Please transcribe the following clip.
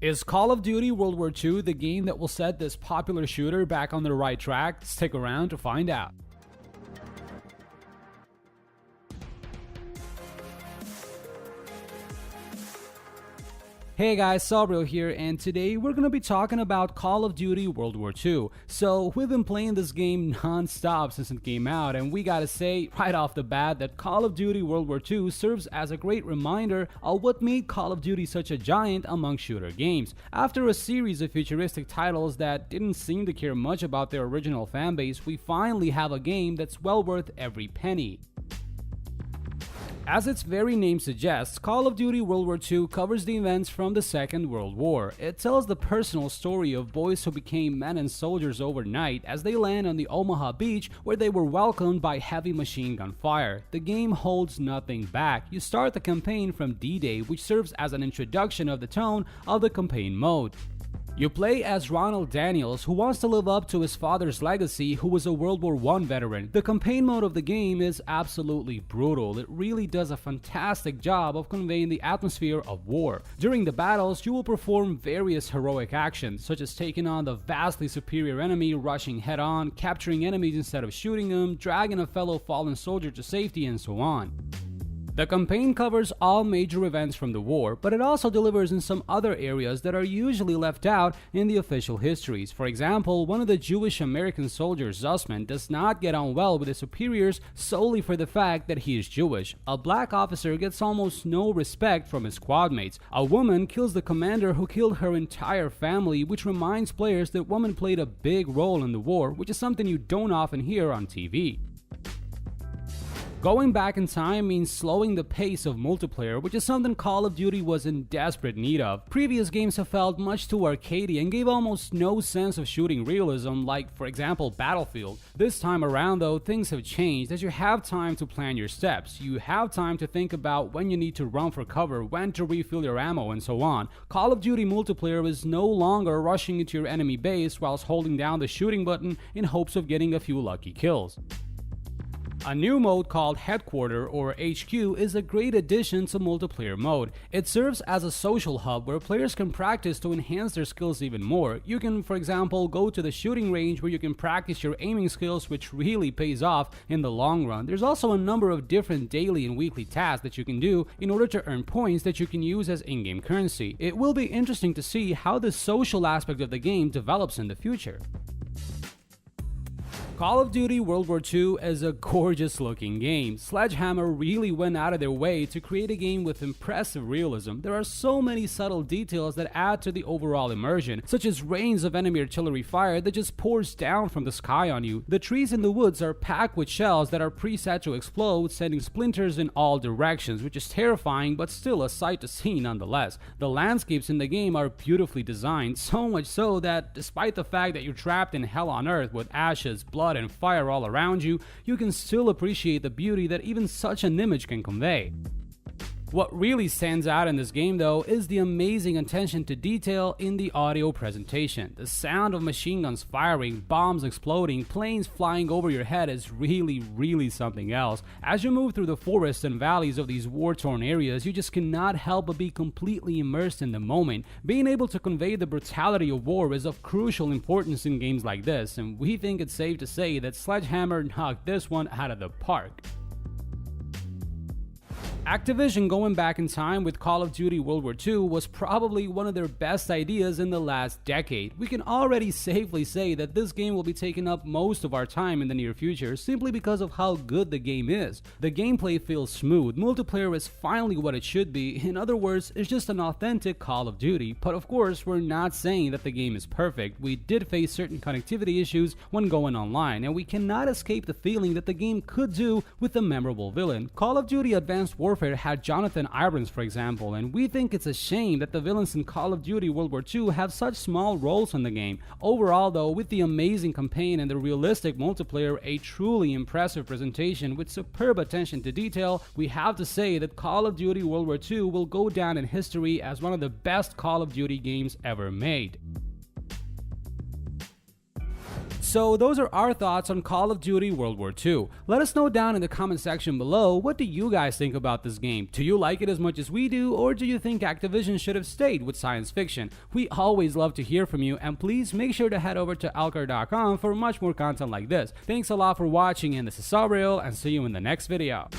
Is Call of Duty World War II the game that will set this popular shooter back on the right track? Stick around to find out. Hey guys, Sabrio here, and today we're gonna be talking about Call of Duty World War II. So we've been playing this game non-stop since it came out, and we gotta say right off the bat that Call of Duty World War II serves as a great reminder of what made Call of Duty such a giant among shooter games. After a series of futuristic titles that didn't seem to care much about their original fanbase, we finally have a game that's well worth every penny. As its very name suggests, Call of Duty World War II covers the events from the Second World War. It tells the personal story of boys who became men and soldiers overnight as they land on the Omaha beach where they were welcomed by heavy machine gun fire. The game holds nothing back. You start the campaign from D-Day, which serves as an introduction of the tone of the campaign mode. You play as Ronald Daniels, who wants to live up to his father's legacy, who was a World War I veteran. The campaign mode of the game is absolutely brutal. It really does a fantastic job of conveying the atmosphere of war. During the battles, you will perform various heroic actions, such as taking on the vastly superior enemy, rushing head-on, capturing enemies instead of shooting them, dragging a fellow fallen soldier to safety, and so on. The campaign covers all major events from the war, but it also delivers in some other areas that are usually left out in the official histories. For example, one of the Jewish American soldiers, Zussman, does not get on well with his superiors solely for the fact that he is Jewish. A black officer gets almost no respect from his squad mates. A woman kills the commander who killed her entire family, which reminds players that women played a big role in the war, which is something you don't often hear on TV. Going back in time means slowing the pace of multiplayer, which is something Call of Duty was in desperate need of. Previous games have felt much too arcadey and gave almost no sense of shooting realism, like for example Battlefield. This time around though, things have changed as you have time to plan your steps. You have time to think about when you need to run for cover, when to refill your ammo, and so on. Call of Duty multiplayer is no longer rushing into your enemy base whilst holding down the shooting button in hopes of getting a few lucky kills. A new mode called Headquarter or HQ is a great addition to multiplayer mode. It serves as a social hub where players can practice to enhance their skills even more. You can, for example, go to the shooting range where you can practice your aiming skills, which really pays off in the long run. There's also a number of different daily and weekly tasks that you can do in order to earn points that you can use as in-game currency. It will be interesting to see how the social aspect of the game develops in the future. Call of Duty World War II is a gorgeous looking game. Sledgehammer really went out of their way to create a game with impressive realism. There are so many subtle details that add to the overall immersion, such as rains of enemy artillery fire that just pours down from the sky on you. The trees in the woods are packed with shells that are preset to explode, sending splinters in all directions, which is terrifying but still a sight to see nonetheless. The landscapes in the game are beautifully designed, so much so that despite the fact that you're trapped in hell on earth with ashes, blood, and fire all around you, you can still appreciate the beauty that even such an image can convey. What really stands out in this game though is the amazing attention to detail in the audio presentation. The sound of machine guns firing, bombs exploding, planes flying over your head is really something else. As you move through the forests and valleys of these war-torn areas, you just cannot help but be completely immersed in the moment. Being able to convey the brutality of war is of crucial importance in games like this, and we think it's safe to say that Sledgehammer knocked this one out of the park. Activision going back in time with Call of Duty World War II was probably one of their best ideas in the last decade. We can already safely say that this game will be taking up most of our time in the near future simply because of how good the game is. The gameplay feels smooth, multiplayer is finally what it should be, in other words, it's just an authentic Call of Duty, but of course we're not saying that the game is perfect. We did face certain connectivity issues when going online, and we cannot escape the feeling that the game could do with a memorable villain. Call of Duty Advanced Warfare had Jonathan Irons, for example, and we think it's a shame that the villains in Call of Duty World War II have such small roles in the game. Overall though, with the amazing campaign and the realistic multiplayer, a truly impressive presentation with superb attention to detail, we have to say that Call of Duty World War II will go down in history as one of the best Call of Duty games ever made. So those are our thoughts on Call of Duty World War II. Let us know down in the comment section below, what do you guys think about this game? Do you like it as much as we do, or do you think Activision should have stayed with science fiction? We always love to hear from you, and please make sure to head over to AltChar.com for much more content like this. Thanks a lot for watching, and this is Sabriel, and see you in the next video.